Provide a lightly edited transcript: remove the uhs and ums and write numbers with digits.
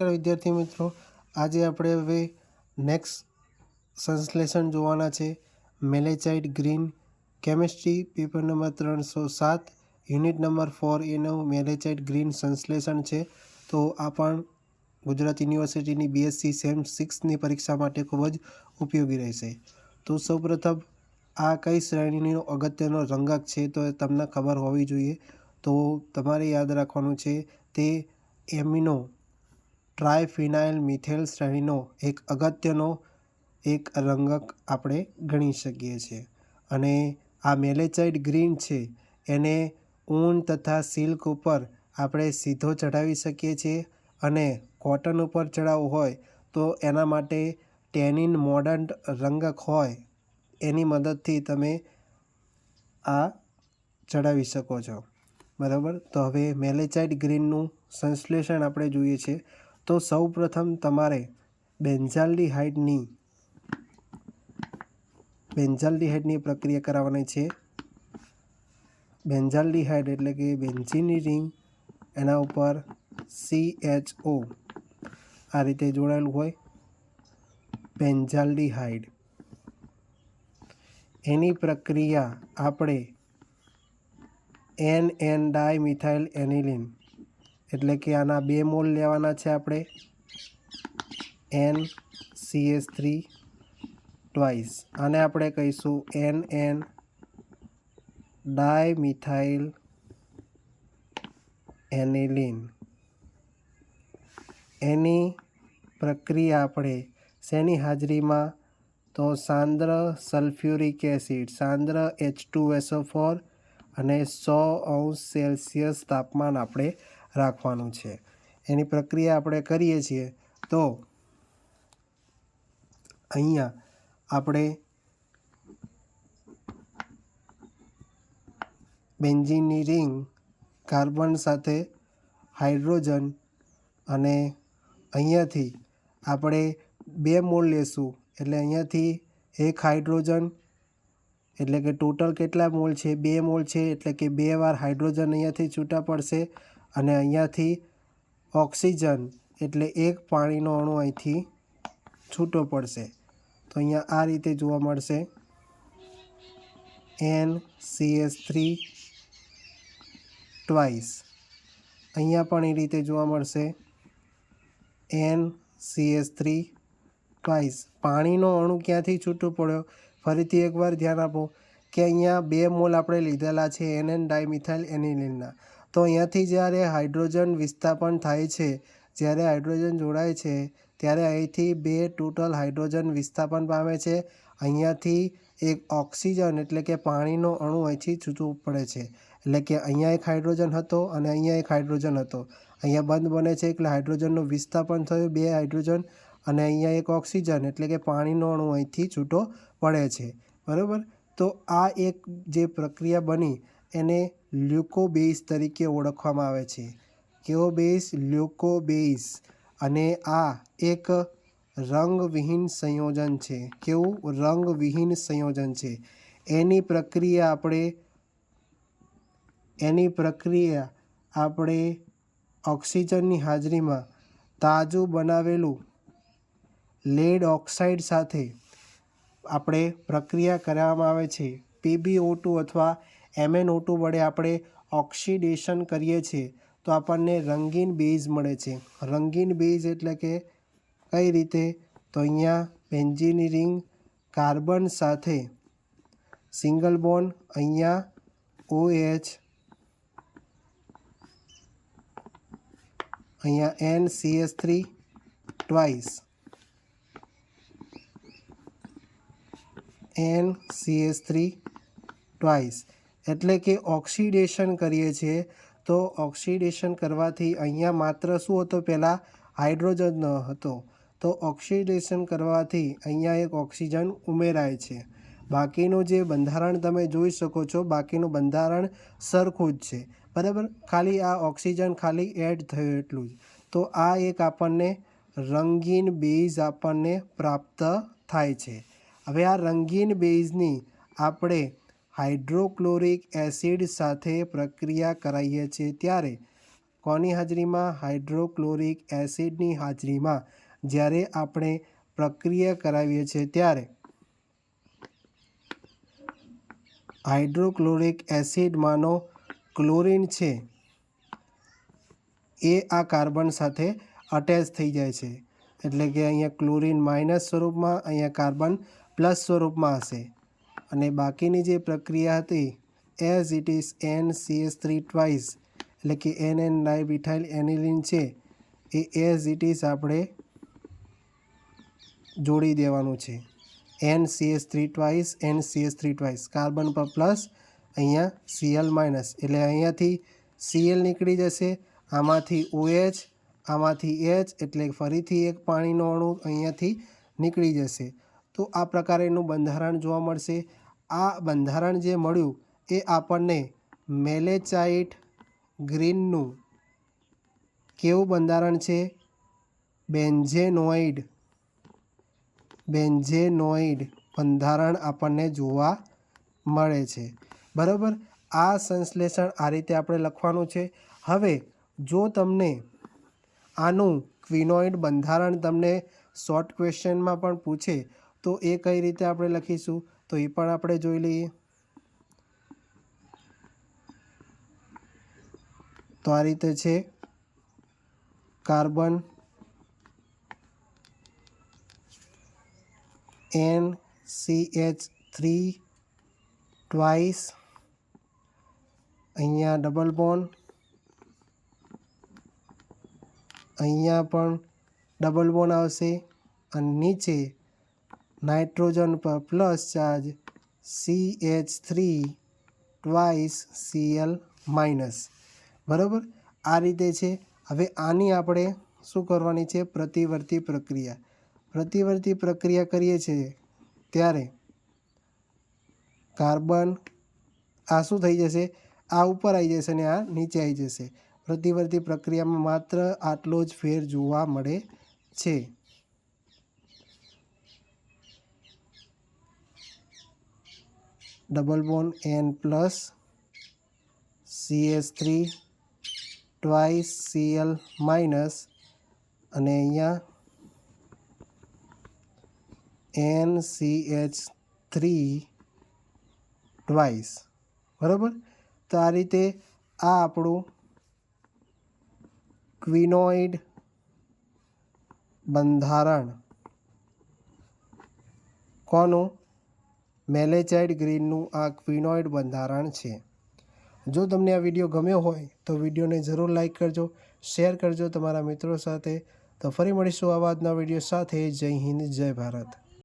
વિદ્યાર્થી મિત્રો, આજે આપણે હવે નેક્સ્ટ સંશ્લેષણ જોવાના છે. Malachite green chemistry paper number 307 unit number 4 એનું મેલેચાઇટ ગ્રીન સંશ્લેષણ છે. તો આ પણ ગુજરાત યુનિવર્સિટીની બીએસસી સેમ 6ની પરીક્ષા માટે ખૂબ જ ઉપયોગી રહેશે. તો સૌપ્રથમ આ કઈ શ્રેણીનો અગત્યનો રંગક છે તો એ તમને ખબર હોવી જોઈએ. તો તમારે યાદ રાખવાનું છે તે એમિનો ટ્રાયફિનાઇલ મિથેલ શ્રેણીનો એક અગત્યનો એક રંગક આપણે ગણી શકીએ છીએ. અને આ મેલેચાઇટ ગ્રીન છે એને ઊન તથા સિલ્ક ઉપર આપણે સીધો ચડાવી શકીએ છીએ, અને કોટન ઉપર ચડાવવું હોય તો એના માટે ટેનિન મોડન્ટ રંગક હોય એની મદદથી તમે આ ચડાવી શકો છો. બરાબર. તો હવે મેલેચાઇટ ગ્રીનનું સંશ્લેષણ આપણે જોઈએ છીએ. તો સૌ પ્રથમ તમારે બેન્ઝાલ્ડિહાઇડની પ્રક્રિયા કરાવવાની છે. બેન્ઝાલ્ડિહાઇડ એટલે કે બેન્ઝીનની રિંગ, એના ઉપર CHO આ રીતે જોડાયેલું હોય બેન્ઝાલ્ડિહાઇડ. એની પ્રક્રિયા આપણે NN ડાયમિથાઇલ એનિલિન એટલે કે આના 2 મોલ લેવાના છે આપણે, NCH3 ટ્વાઇસ. આને આપણે કહીશું NN ડાયમિથાઇલ એનિલિન. એની પ્રક્રિયા આપણે શેની હાજરીમાં? તો સાંદ્ર સલ્ફ્યુરિક એસિડ, સાંદ્ર H2SO4 અને 100°C તાપમાન આપણે રાખવાનું છે. એની પ્રક્રિયા આપણે કરીએ છીએ. તો અહીંયા આપણે બેન્ઝીનની રિંગ, કાર્બન સાથે હાઇડ્રોજન, અને અહીંયાથી આપણે 2 મોલ લેશું એટલે અહીંયાથી એક હાઇડ્રોજન, એટલે કે ટોટલ કેટલા મોલ છે? 2 મોલ છે, એટલે કે 2 વાર હાઇડ્રોજન અહીંયાથી છૂટા પડશે, અને અહીંયાથી ઓક્સિજન એટલે એક પાણીનો અણુ અહીંથી છૂટો પડશે. તો અહીંયા આ રીતે જોવા મળશે NCH3 ટ્વાઇસ. અહીંયા પણ એ રીતે જોવા મળશે NCH3 ટ્વાઇસ. પાણીનો અણુ ક્યાંથી છૂટો પડ્યો? ફરીથી એકવાર ધ્યાન આપો કે અહીંયા 2 મોલ આપણે લીધેલા છે NN ડાયમિથાઇલ એનિલિનના. તો અહીંયાથી જ્યારે હાઇડ્રોજન વિસ્થાપન થાય છે, જ્યારે હાઇડ્રોજન જોડાય છે ત્યારે અહીંથી 2 ટોટલ હાઇડ્રોજન વિસ્થાપન પામે છે. અહીંયાથી એક ઓક્સિજન એટલે કે પાણીનો અણુ અહીંથી છૂટું પડે છે. એટલે કે અહીંયા એક હાઇડ્રોજન હતો અને અહીંયા એક હાઇડ્રોજન હતો. અહીંયા બંધ બને છે એટલે હાઇડ્રોજનનું વિસ્થાપન થયું, 2 હાઇડ્રોજન, અને અહીંયા એક ઓક્સિજન એટલે કે પાણીનો અણુ અહીંથી છૂટો પડે છે. બરાબર. તો આ એક જે પ્રક્રિયા બની એને લ્યુકોબેઝ તરીકે ઓળખવામાં આવે છે. કેવો બેઝ? લ્યુકોબેઝ. અને આ એક રંગવિહીન સંયોજન છે. કેવું? રંગવિહીન સંયોજન છે. એની પ્રક્રિયા આપણે ઓક્સિજનની હાજરીમાં તાજું બનાવેલું લેડ ઓક્સાઇડ સાથે આપણે પ્રક્રિયા કરવામાં આવે છે. PbO2 અથવા MnO2 વડે આપણે ઓક્સિડેશન કરીએ છીએ તો આપણને રંગીન બેઝ મળે છે. રંગીન બેઝ એટલે કે કઈ રીતે? તો અહીંયા બેન્ઝીનની રિંગ, કાર્બન સાથે સિંગલ બોન્ડ, અહીંયા OH, અહીંયા NCH3 ટ્વાઇસ, NCH3 ટ્વાઇસ. એટલે કે ઓક્સિડેશન કરીએ છીએ. તો ઓક્સિડેશન કરવાથી અહીંયા માત્ર શું હતો? પહેલાં હાઇડ્રોજન હતો. તો ઓક્સિડેશન કરવાથી અહીંયા એક ઓક્સિજન ઉમેરાય છે. બાકીનું જે બંધારણ તમે જોઈ શકો છો, બાકીનું બંધારણ સરખું જ છે. બરાબર. ખાલી આ ઓક્સિજન ખાલી એડ થયું એટલું જ. તો આ એક આપણને રંગીન બેઝ આપણને પ્રાપ્ત થાય છે. હવે આ રંગીન બેઝની આપણે હાઇડ્રોક્લોરિક એસિડ સાથે પ્રક્રિયા કરાવીએ છીએ ત્યારે કોની હાજરીમાં? હાઇડ્રોક્લોરિક એસિડની હાજરીમાં જ્યારે આપણે પ્રક્રિયા કરાવીએ છીએ ત્યારે હાઇડ્રોક્લોરિક એસિડમાંનો ક્લોરિન છે એ આ કાર્બન સાથે અટેચ થઈ જાય છે, એટલે કે અહીંયા ક્લોરિન માઇનસ સ્વરૂપમાં, અહીંયા કાર્બન પ્લસ સ્વરૂપમાં હશે. અને બાકીની જે પ્રક્રિયા હતી as it is NCH3 twice, એટલે કે NN ડાયમિથાઇલ એનિલિન છે એ એઝ ઇટ ઇઝ આપણે જોડી દેવાનું છે. NCH3 twice, NCH3 twice, carbon પર પ્લસ, અહીંયા Cl માઇનસ, એટલે અહીંયાથી Cl નીકળી જશે, આમાંથી OH, આમાંથી H, એટલે ફરીથી એક પાણીનો અણુ અહીંયાથી નીકળી જશે. તો આ પ્રકારેનું બંધારણ જોવા મળશે. આ બંધારણ જે મળ્યું એ આપણને મેલેચાઇટ ગ્રીનનું કેવું બંધારણ છે? બેન્ઝેનોઇડ બંધારણ આપણને જોવા મળે છે. બરાબર, આ સંશ્લેષણ આ રીતે આપણે લખવાનું છે. હવે જો તમને આનું ક્વિનોઇડ બંધારણ તમને શોર્ટ ક્વેશ્ચનમાં પણ પૂછે તો એ કઈ રીતે આપણે લખીશું તો એ પણ આપણે જોઈ લઈએ. તો આ રીતે છે, કાર્બન NCH3 ટ્વાઇસ, અહીંયા ડબલ બોન્ડ, અહીંયા પણ ડબલ બોન્ડ આવશે, અને નીચે નાઇટ્રોજન પર plus charge CH3 twice Cl minus. બરાબર, આ રીતે છે. હવે આની આપણે શું કરવાની છે? પ્રતિવર્તી પ્રક્રિયા. પ્રતિવર્તી પ્રક્રિયા કરીએ છીએ ત્યારે કાર્બન આ શું થઈ જશે? આ ઉપર આવી જશે અને આ નીચે આવી જશે. પ્રતિવર્તી પ્રક્રિયામાં માત્ર આટલો જ ફેર જોવા મળે છે. Double bond N plus CH3 twice Cl minus, અને અહીંયા NCH3 ટ્વાઇસ. બરાબર, તો આ રીતે આ આપણું ક્વિનોઇડ બંધારણ કોનું? મેલેચાઇટ ગ્રીનનું આ ક્વિનોઇડ બંધારણ છે. જો તમને આ વિડીયો ગમ્યો હોય તો વિડીયોને જરૂર લાઈક કરજો, શેર કરજો તમારા મિત્રો સાથે. તો ફરી મળીશું આવા જ નવા વિડીયો સાથે. જય હિન્દ, જય ભારત.